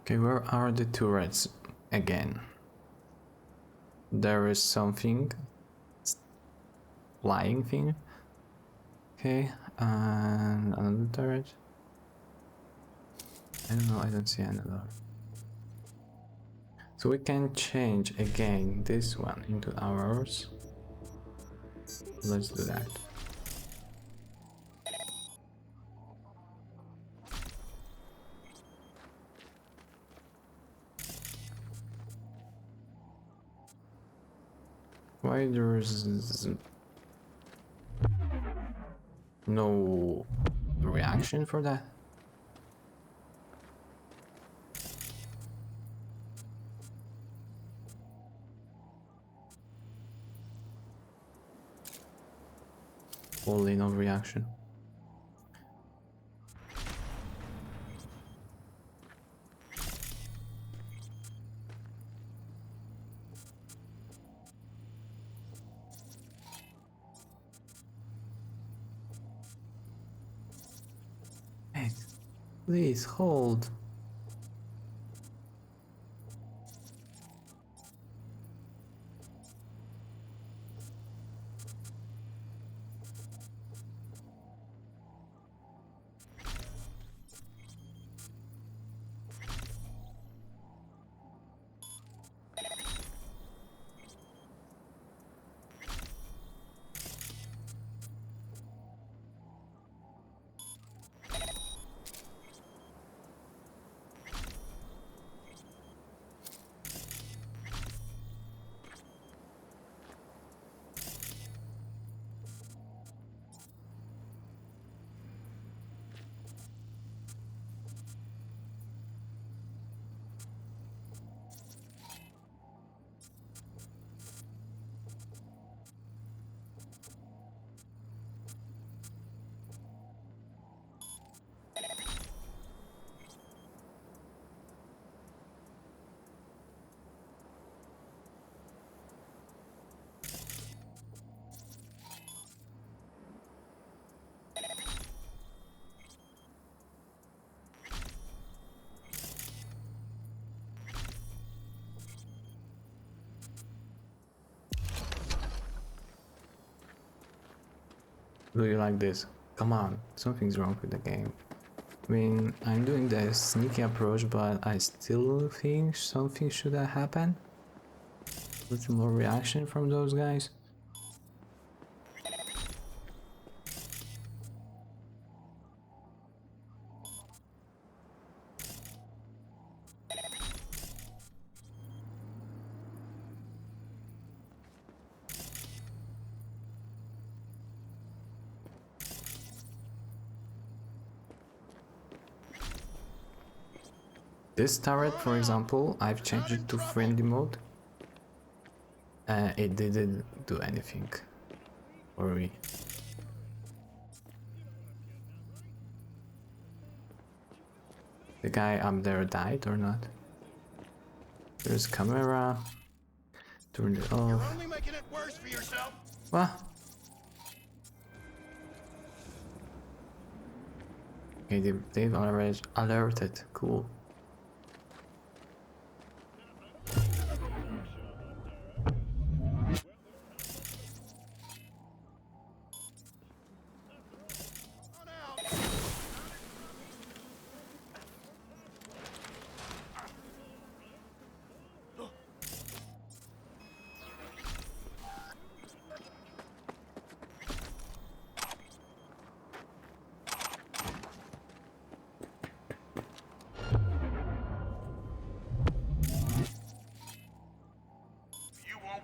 Okay, where are the turrets again? There is something. Flying thing. Okay, and another turret. I don't know, I don't see another. So we can change again this one into ours. Let's do that. Why there's no reaction for that? Only no reaction. Hey, please hold. Do you like this? Come on, something's wrong with the game. I mean, I'm doing the sneaky approach, but I still think something should have happened. A little more reaction from those guys. This turret, for example, I've changed it to friendly mode. It didn't do anything for me. The guy up there died or not? There's camera. Turn it off. You're only making it worse for yourself. What? Okay, they've already alerted. Cool.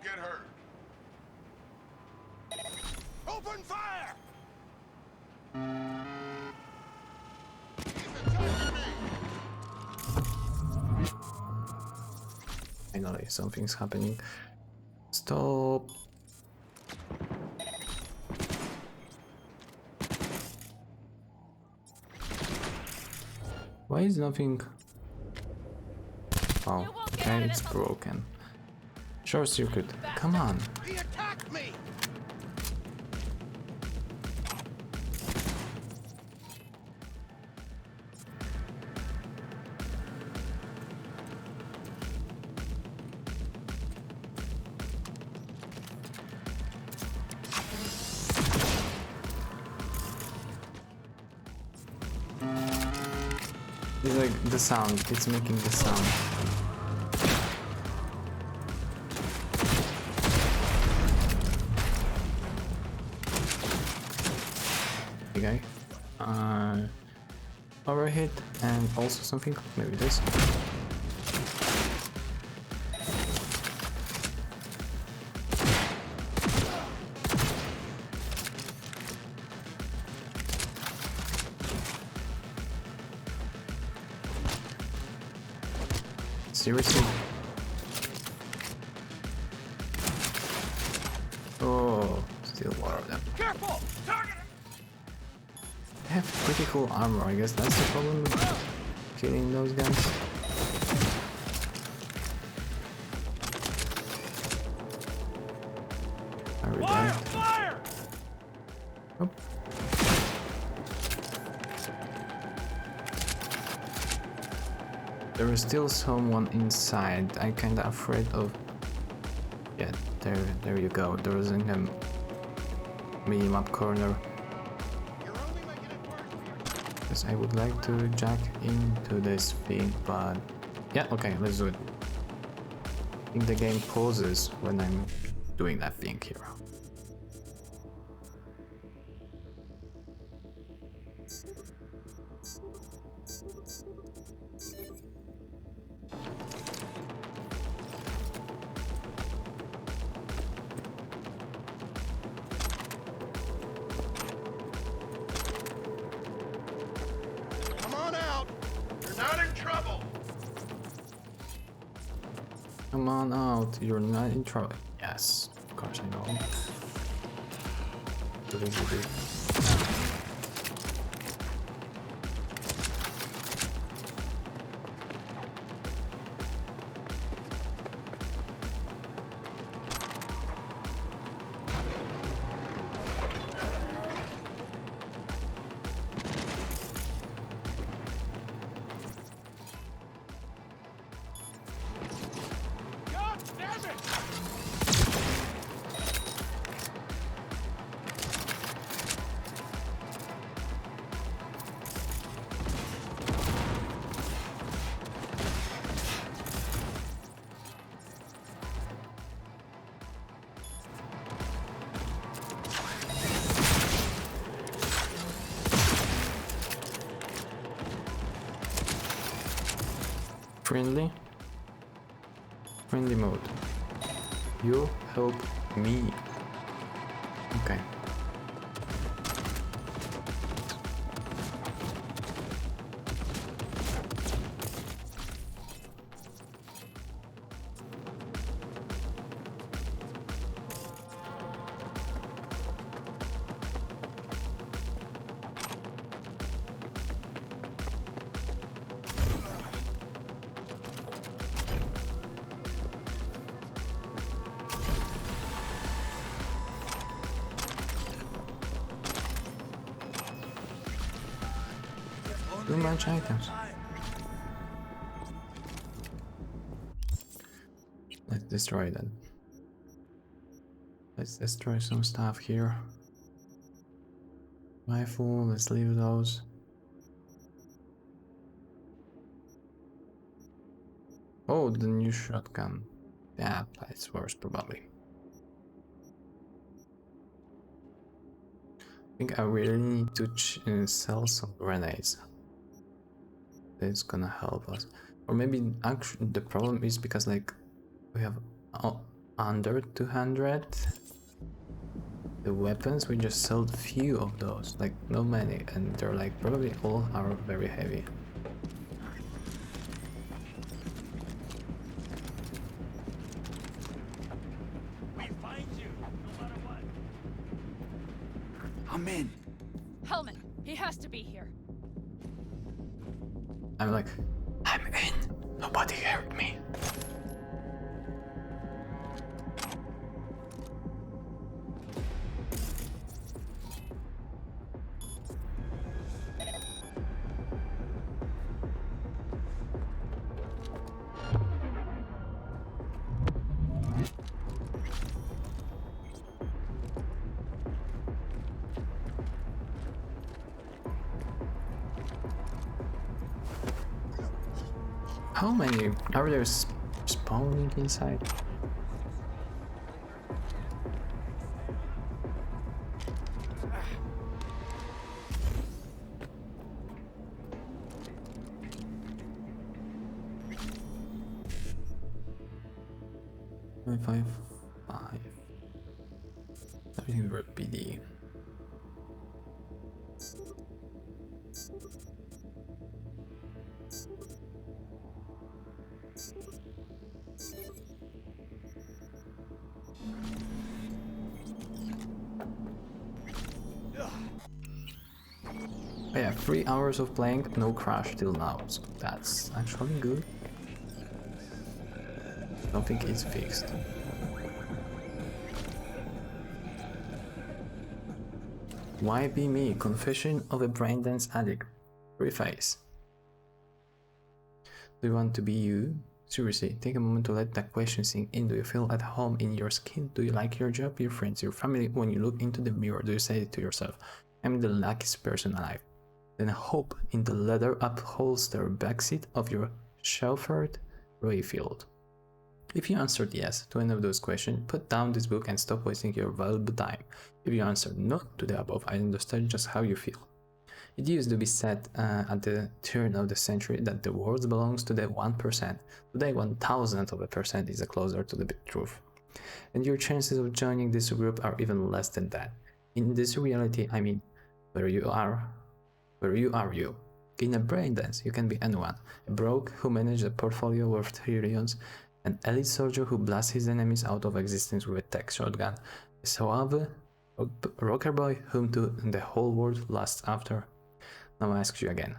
Get hurt. Open fire! Finally, something's happening. Stop. Why is nothing? Oh, okay, it's broken. Short circuit. Come on. He attacked me. It's like the sound, it's making the sound. Okay. Overhit and also something, maybe this. Seriously? Oh, still one of them. Careful! Target! They have pretty cool armor, I guess that's the problem with killing those guys. Are we Fire! dead? Fire! Oh. There is still someone inside. I'm kinda afraid of... Yeah, there you go. There is in the mini-map corner. You're only making it worse for yourself. Because I would like to jack into this thing, but... Yeah, okay, let's do it. I think the game pauses when I'm doing that thing here. Come on out! You're not in trouble! Come on out, you're not in trouble. Yes, of course I know. God damn it! Friendly? Friendly mode. You help me. Okay. Too much items. Let's destroy them. Let's destroy some stuff here. Rifle, let's leave those. Oh, the new shotgun. Yeah, it's worse probably. I think I really need to sell some grenades. That's gonna help us. Or maybe actually the problem is because like we have under 200 the weapons, we just sold few of those, like not many, and they're like probably all are very heavy. We find you, no matter what. I'm in. Hellman, he has to be here. I'm like, I'm in. Nobody heard me. How many are there spawning inside? Five. Everything for PD. Oh yeah, 3 hours of playing, no crash till now, so that's actually good. Something is fixed. Why be me? Confession of a braindance addict. Preface. Do you want to be you? Seriously, take a moment to let that question sink in. Do you feel at home in your skin? Do you like your job, your friends, your family? When you look into the mirror, do you say to yourself, I'm the luckiest person alive? Then hope in the leather upholstered backseat of your chauffeured Rayfield. If you answered yes to any of those questions, put down this book and stop wasting your valuable time. If you answered no to the above, I understand just how you feel. It used to be said at the turn of the century that the world belongs to the 1%. Today, 1,000% is closer to the truth. And your chances of joining this group are even less than that. In this reality, I mean, where you are you. In a braindance, you can be anyone. A broke who manages a portfolio worth trillions, an elite soldier who blasts his enemies out of existence with a tech shotgun, a suave rocker boy whom the whole world lusts after. Now I ask you again,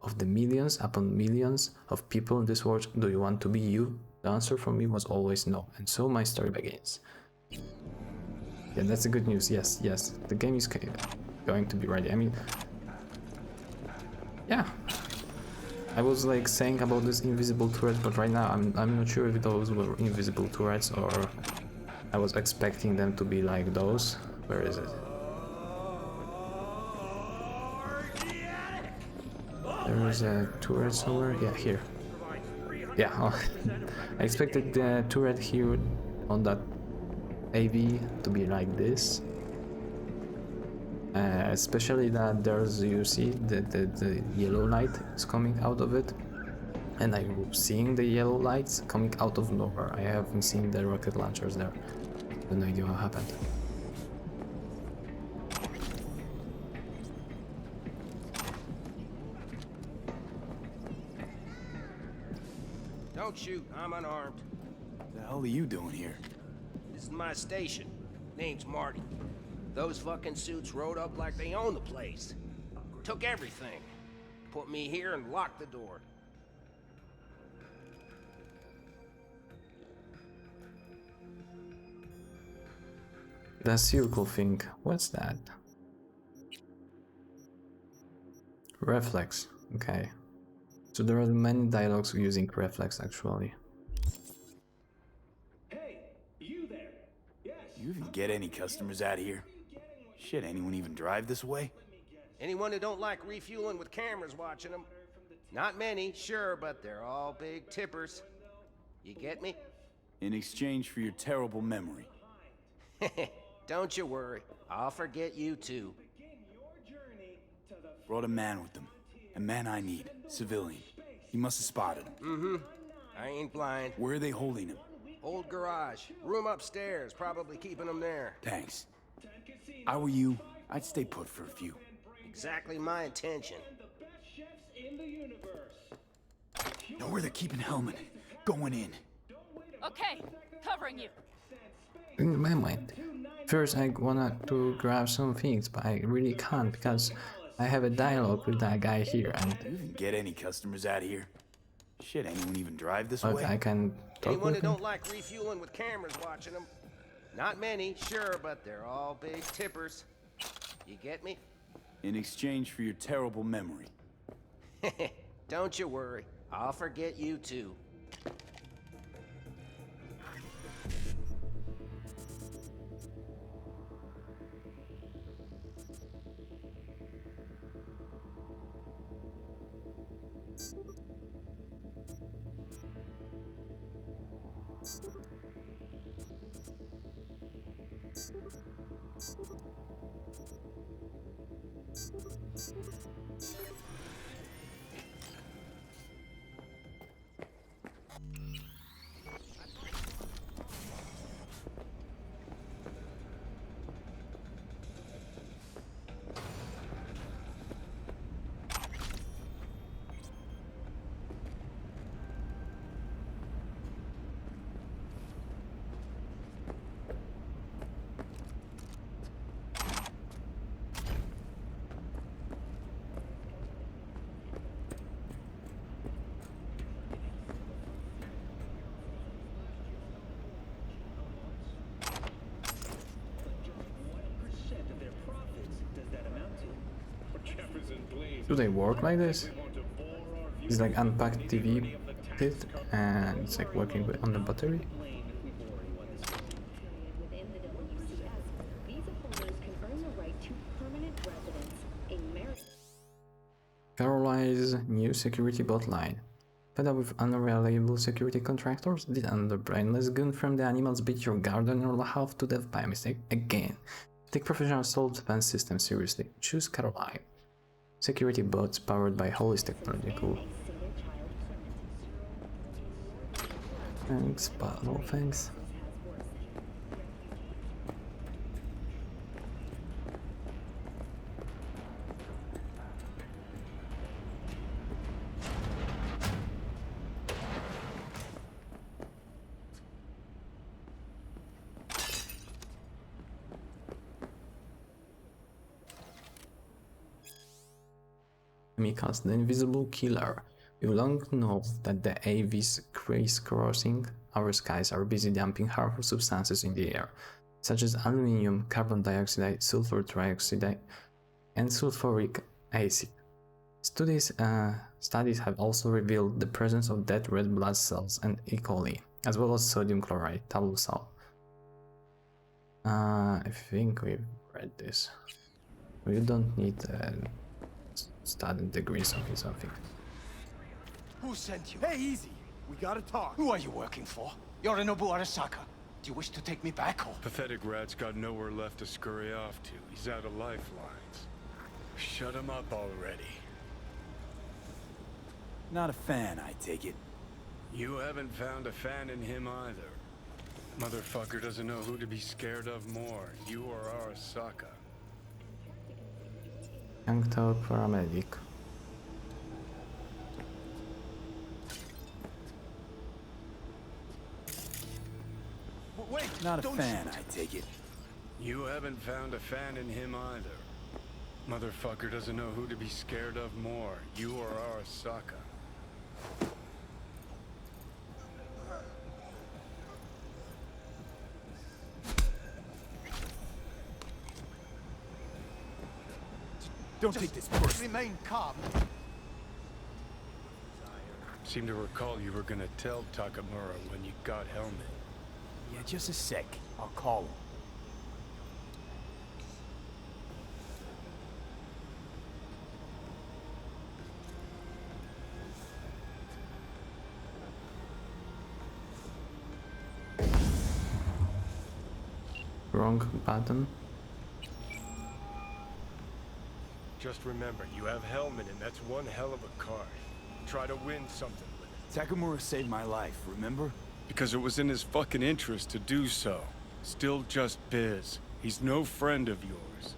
of the millions upon millions of people in this world, do you want to be you? The answer from me was always no, and so my story begins. Yeah, that's the good news. Yes, the game is going to be ready. I mean, yeah. I was like saying about this invisible turret, but right now I'm not sure if those were invisible turrets or I was expecting them to be like those. Where is it? There is a turret somewhere. Yeah, here. Yeah, I expected the turret here on that AV to be like this. Especially that there's, you see, the yellow light is coming out of it. And I'm seeing the yellow lights coming out of nowhere. I haven't seen the rocket launchers there. I have no idea what happened. Don't shoot, I'm unarmed. The hell are you doing here? This is my station. Name's Marty. Those fucking suits rode up like they own the place. Took everything. Put me here and locked the door. That circle thing, what's that? Reflex, okay. So there are many dialogues using reflex actually. Hey, you there? Yes. You even get any customers out here? Shit, anyone even drive this way? Anyone who don't like refueling with cameras watching them? Not many, sure, but they're all big tippers. You get me? In exchange for your terrible memory. Don't you worry. I'll forget you too. Brought a man with them. A man I need. Civilian. He must have spotted him. Mm-hmm. I ain't blind. Where are they holding him? Old garage. Room upstairs. Probably keeping him there. Thanks. I were you, I'd stay put for a few. Exactly my intention. Know where they're keeping Hellman. Going in. Okay, covering you. In my mind, first I wanted to grab some things, but I really can't because I have a dialogue with that guy here, and You even get any customers out here? Shit, anyone even drive this okay, way? I can talk Anyone with who him. don't like refueling with cameras watching them? Not many, sure, but they're all big tippers. You get me? In exchange for your terrible memory. Don't you worry. I'll forget you too. Do they work like this? It's like unpacked TV pit and it's like working on the battery. Within the WCS, visa holders can earn the right to permanent residence, a merit. Caroline's new security botline. Fed up with unreliable security contractors, did the brainless goon from the animals beat your gardener half to death by mistake again? Take professional salt defense system seriously. Choose Caroline. Security bots powered by Hollis technology. Cool. Thanks, but no thanks. Mika's the invisible killer. We long know that the AVs crisscrossing our skies are busy dumping harmful substances in the air, such as aluminium, carbon dioxide, sulfur trioxide, and sulfuric acid. Studies have also revealed the presence of dead red blood cells and E. coli, as well as sodium chloride, table salt. I think we've read this. We don't need study degree something. Who sent you? Hey, easy. We gotta talk. Who are you working for? Yorinobu Arasaka. Do you wish to take me back or? Pathetic rat's got nowhere left to scurry off to. He's out of lifelines. Shut him up already. Not a fan, I take it. You haven't found a fan in him either. Motherfucker doesn't know who to be scared of more, you or Arasaka. Young Tower paramedic. Wait, Not a don't fan, shoot. I take it. You haven't found a fan in him either. Motherfucker doesn't know who to be scared of more, you or Arasaka. Don't take this personally. Remain calm. Seem to recall you were gonna tell Takamura when you got Helmet. Yeah, just a sec. I'll call him. Wrong button. Just remember, you have Helmet and that's one hell of a card. Try to win something with it. Takamura saved my life, remember? Because it was in his fucking interest to do so. Still just biz. He's no friend of yours.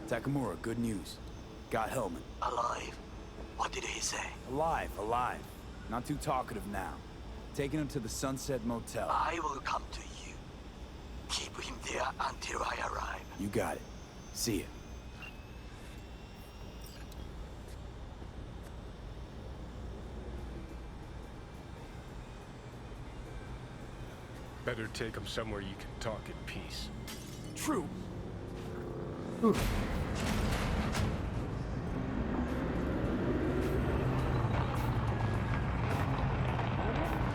Takamura, good news. Got Hellman. Alive. What did he say? Alive, alive. Not too talkative now. Taking him to the Sunset Motel. I will come to you. Keep him there until I arrive. You got it. See ya. Better take him somewhere you can talk in peace. True.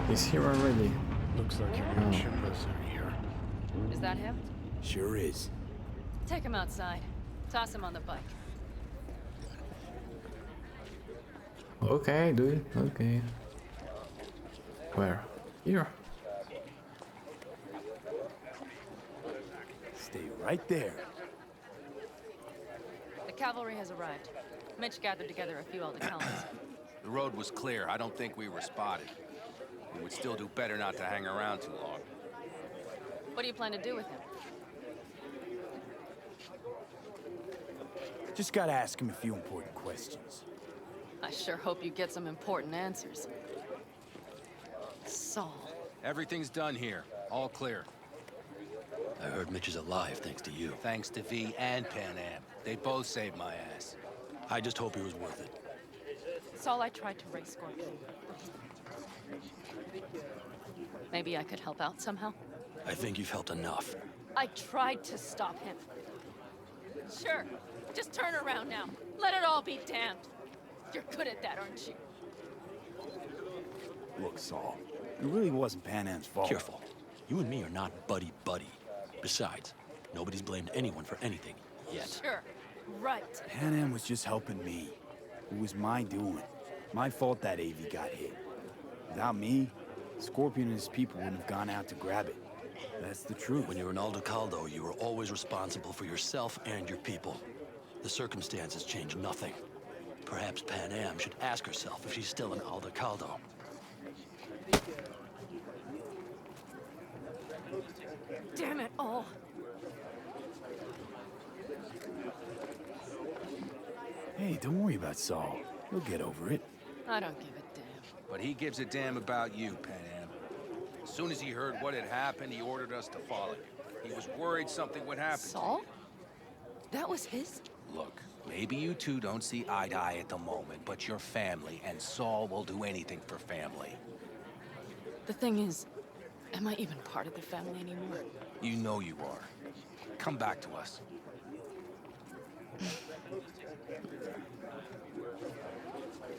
He's here already. Looks like your new shippers are here. Is that him? Sure is. Take him outside. Toss him on the bike. Okay, dude. Okay. Where? Here. Stay right there. The cavalry has arrived. Mitch gathered together a few old accounts. The road was clear. I don't think we were spotted. We would still do better not to hang around too long. What do you plan to do with him? Just gotta ask him a few important questions. I sure hope you get some important answers. Saul. Everything's done here. All clear. I heard Mitch is alive thanks to you. Thanks to V and Pan Am. They both saved my ass. I just hope he was worth it. Saul, I tried to raise Scorpion. Maybe I could help out somehow? I think you've helped enough. I tried to stop him. Sure, Just turn around now. Let it all be damned. You're good at that, aren't you? Look, Saul, it really wasn't Pan Am's fault. Careful. You and me are not buddy-buddy. Besides, nobody's blamed anyone for anything yet. Sure. Right. Pan Am was just helping me. It was my doing. My fault that AV got hit. Without me, Scorpion and his people wouldn't have gone out to grab it. That's the truth. When you were in Aldecaldo, you were always responsible for yourself and your people. The circumstances changed nothing. Perhaps Pan Am should ask herself if she's still in Aldecaldo. Damn it all. Hey, don't worry about Saul. He'll get over it. I don't give a damn. But he gives a damn about you, Pan Am. As soon as he heard what had happened, he ordered us to follow you. He was worried something would happen. Saul? That was his? Look, maybe you two don't see eye to eye at the moment, but you're family, and Saul will do anything for family. The thing is, am I even part of the family anymore? You know you are. Come back to us.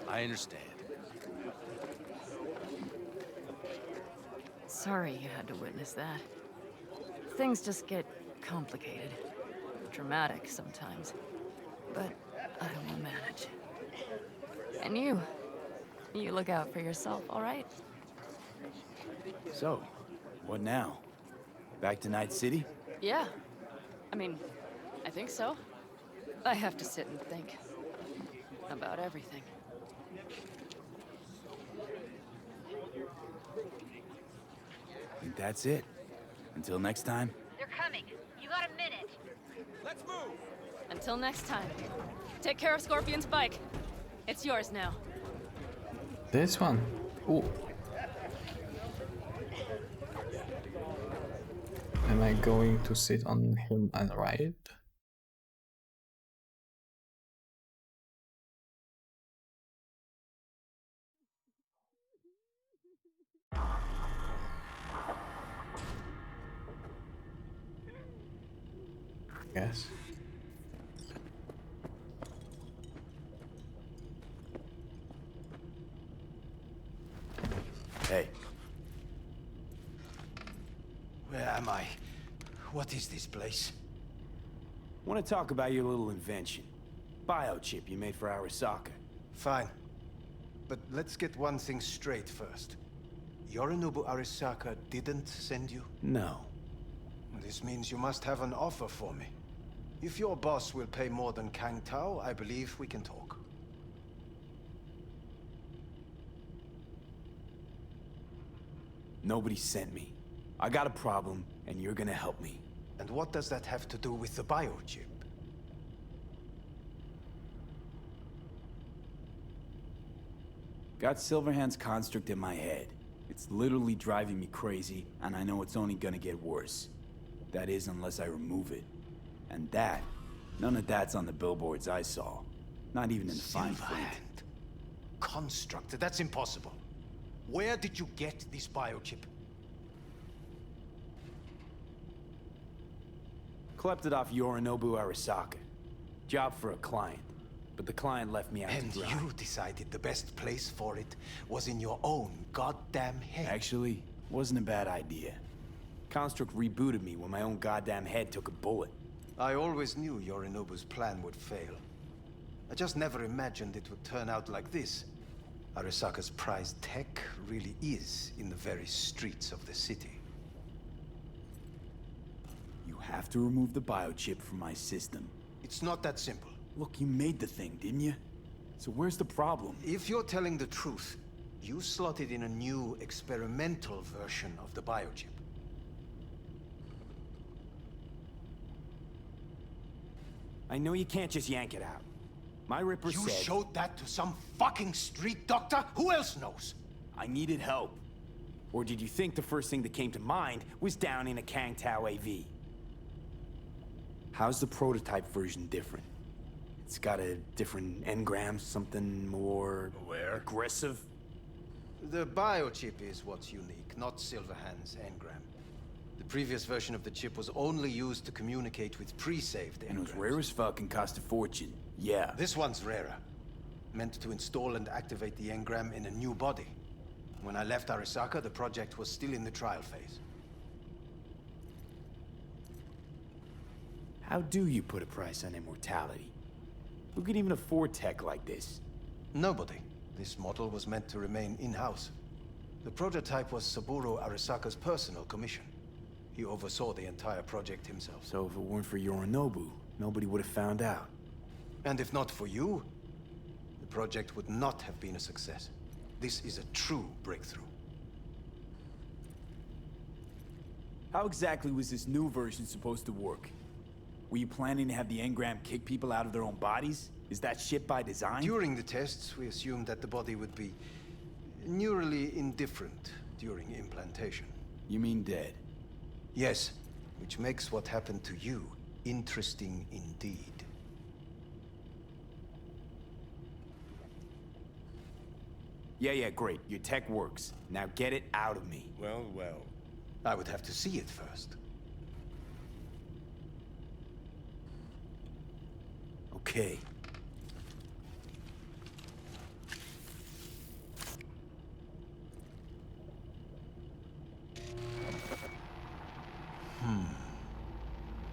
I understand. Sorry you had to witness that. Things just get complicated. Dramatic sometimes. But I will manage. And you look out for yourself, all right? So, what now? Back to Night City? Yeah. I mean, I think so. I have to sit and think. About everything. I think that's it. Until next time. They're coming. You got a minute. Let's move! Until next time. Take care of Scorpion's bike. It's yours now. This one. Ooh. Am I going to sit on him and ride? Yes. Hey. Where am I? What is this place? Want to talk about your little invention. Biochip you made for Arasaka. Fine. But let's get one thing straight first. Yorinobu Arasaka didn't send you? No. This means you must have an offer for me. If your boss will pay more than Kang Tao, I believe we can talk. Nobody sent me. I got a problem, and you're gonna help me. And what does that have to do with the biochip? Got Silverhand's construct in my head. It's literally driving me crazy, and I know it's only gonna get worse. That is, unless I remove it. And that, none of that's on the billboards I saw. Not even in the fine print. Silverhand. Construct, that's impossible. Where did you get this biochip? Klept it off Yorinobu Arasaka. Job for a client. But the client left me out And to dry. you decided the best place for it was in your own goddamn head. Actually, wasn't a bad idea. Construct rebooted me when my own goddamn head took a bullet. I always knew Yorinobu's plan would fail. I just never imagined it would turn out like this. Arasaka's prized tech really is in the very streets of the city. You have to remove the biochip from my system. It's not that simple. Look, you made the thing, didn't you? So where's the problem? If you're telling the truth, you slotted in a new experimental version of the biochip. I know you can't just yank it out. My Ripper You said... showed that to some fucking street doctor? Who else knows? I needed help. Or did you think the first thing that came to mind was down in a Kang Tao AV? How's the prototype version different? It's got a different engram, something more... aggressive? The biochip is what's unique, not Silverhand's engram. The previous version of the chip was only used to communicate with pre-saved And it was engrams. rare as fuck and cost a fortune. Yeah. This one's rarer. Meant to install and activate the engram in a new body. When I left Arasaka, the project was still in the trial phase. How do you put a price on immortality? Who could even afford tech like this? Nobody. This model was meant to remain in-house. The prototype was Saburo Arasaka's personal commission. He oversaw the entire project himself. So if it weren't for Yorinobu, nobody would have found out. And if not for you, the project would not have been a success. This is a true breakthrough. How exactly was this new version supposed to work? Were you planning to have the engram kick people out of their own bodies? Is that shit by design? During the tests, we assumed that the body would be neurally indifferent during implantation. You mean dead? Yes, which makes what happened to you interesting indeed. Yeah, great. Your tech works. Now get it out of me. Well, well. I would have to see it first. Okay.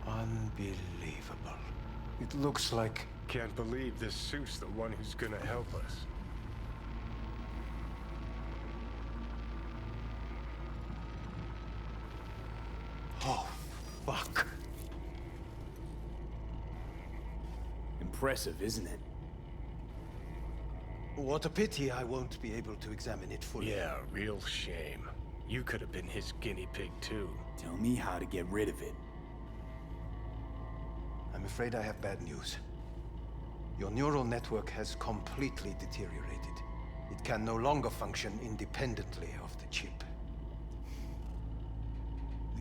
Unbelievable. It looks like... Can't believe this suit's the one who's gonna help us. Oh, fuck. Impressive, isn't it? What a pity I won't be able to examine it fully. Yeah, real shame. You could have been his guinea pig too. Tell me how to get rid of it. I'm afraid I have bad news. Your neural network has completely deteriorated. It can no longer function independently of the chip.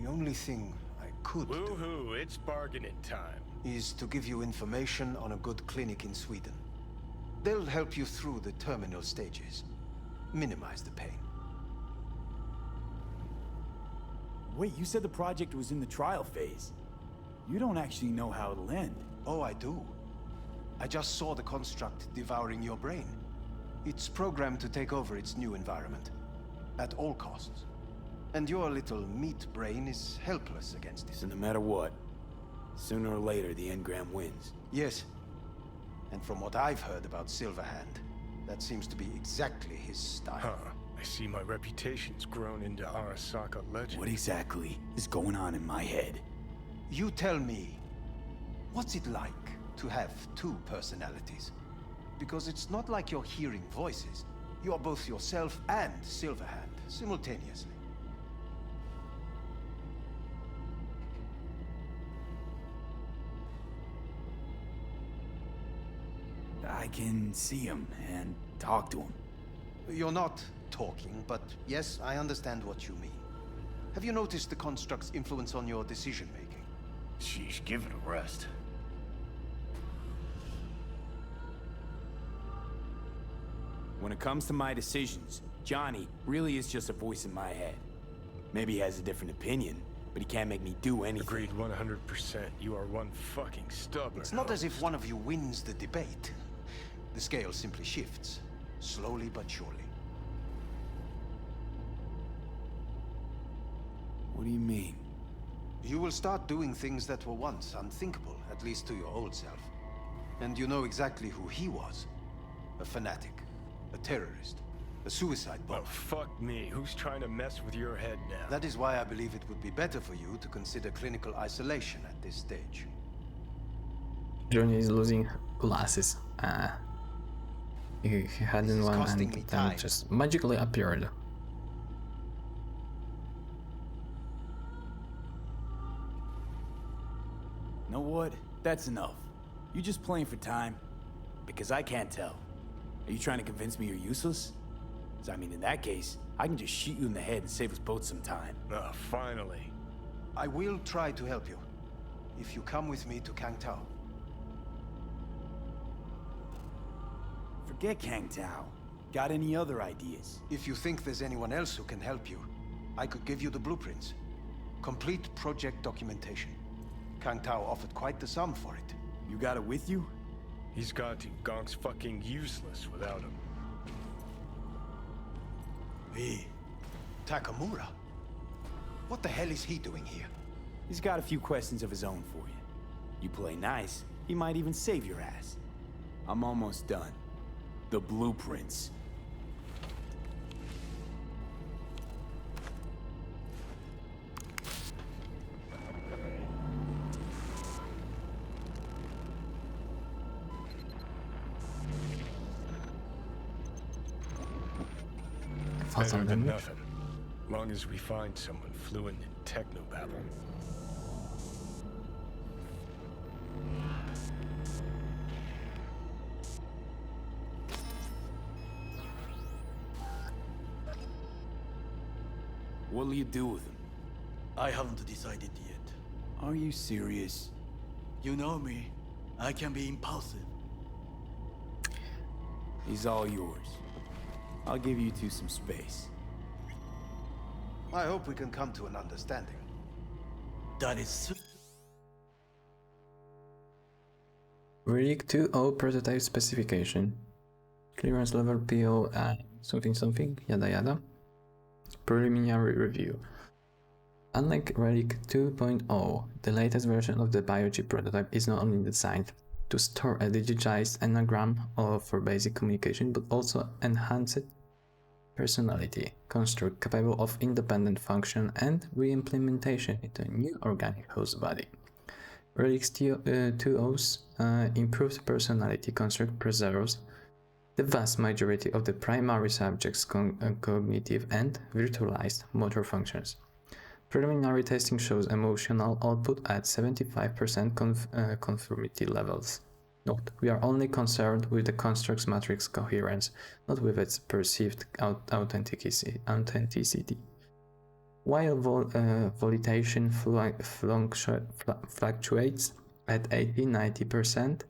The only thing I could do Woohoo, it's bargaining time. is to give you information on a good clinic in Sweden. They'll help you through the terminal stages. Minimize the pain. Wait, you said the project was in the trial phase. You don't actually know how it'll end. Oh, I do. I just saw the construct devouring your brain. It's programmed to take over its new environment. At all costs. And your little meat brain is helpless against it. So no matter what, sooner or later the engram wins. Yes. And from what I've heard about Silverhand, that seems to be exactly his style. Huh. I see my reputation's grown into Arasaka legend. What exactly is going on in my head? You tell me, what's it like to have two personalities? Because it's not like you're hearing voices. You are both yourself and Silverhand, simultaneously. I can see him and talk to him. You're not talking, but yes, I understand what you mean. Have you noticed the construct's influence on your decision-making? Sheesh, give it a rest. When it comes to my decisions, Johnny really is just a voice in my head. Maybe he has a different opinion, but he can't make me do anything. Agreed 100%. You are one fucking stubborn. It's not as if one of you wins the debate. The scale simply shifts, slowly but surely. What do you mean? You will start doing things that were once unthinkable, at least to your old self. And you know exactly who he was. A fanatic, a terrorist, a suicide bomber. Well, fuck me. Who's trying to mess with your head now? That is why I believe it would be better for you to consider clinical isolation at this stage. Johnny is losing glasses. He hadn't one and then just magically appeared. Know what? That's enough. You just playing for time? Because I can't tell. Are you trying to convince me you're useless? 'Cause I mean, in that case, I can just shoot you in the head and save us both some time. Finally. I will try to help you, if you come with me to Kangtao. Forget Kangtao. Got any other ideas? If you think there's anyone else who can help you, I could give you the blueprints. Complete project documentation. Kang Tao offered quite the sum for it. You got it with you? He's got to. Gonk's fucking useless without him. Hey, Takamura? What the hell is he doing here? He's got a few questions of his own for you. You play nice, he might even save your ass. I'm almost done. The blueprints. Better than nothing. Long as we find someone fluent in technobabble. What'll you do with him? I haven't decided yet. Are you serious? You know me. I can be impulsive. He's all yours. I'll give you two some space. I hope we can come to an understanding. That is... Relic 2.0 prototype specification. Clearance level PO something yada yada. Preliminary review. Unlike Relic 2.0, the latest version of the biochip prototype is not only designed to store a digitized anagram for basic communication, but also enhance it personality construct capable of independent function and re-implementation into a new organic host body. Relic's 2.0's improved personality construct preserves the vast majority of the primary subject's cognitive and virtualized motor functions. Preliminary testing shows emotional output at 75% conformity levels. Note, we are only concerned with the construct's matrix coherence, not with its perceived authenticity. While volitation fluctuates at 80-90%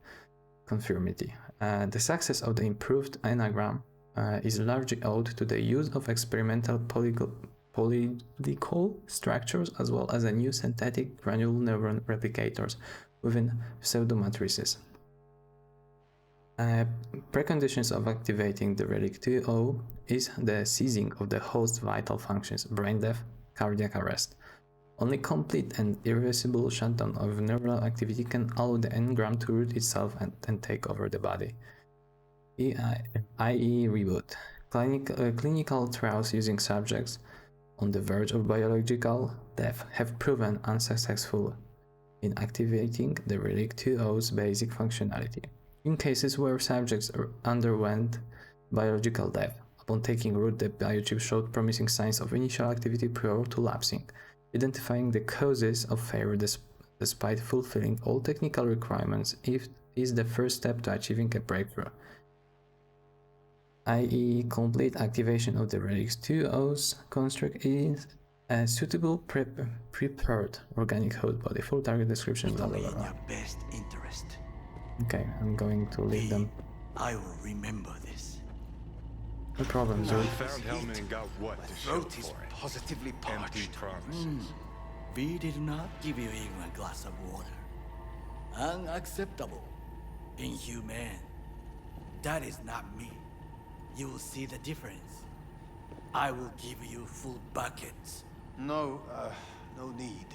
conformity, the success of the improved anagram is largely owed to the use of experimental polydical structures as well as a new synthetic granular neuron replicators within pseudomatrices. Preconditions of activating the Relic 2.0 is the ceasing of the host's vital functions, brain death, cardiac arrest. Only complete and irreversible shutdown of neural activity can allow the engram to root itself and take over the body, i.e. reboot. Clinical trials using subjects on the verge of biological death have proven unsuccessful in activating the Relic 2.0's basic functionality. In cases where subjects underwent biological death, upon taking root, the biochip showed promising signs of initial activity prior to lapsing. Identifying the causes of failure despite fulfilling all technical requirements is the first step to achieving a breakthrough, i.e. complete activation of the Relic 2.0's construct is a suitable prepared organic host body. Full target description, blah blah blah. In your best interest. Okay, I'm going to leave them. I will remember this. No problem, Zoe. Found Hellman and got what to show Throat is for it? positively parched. Empty promises. We did not give you even a glass of water. Unacceptable. Inhumane. That is not me. You will see the difference. I will give you full buckets. No, no need.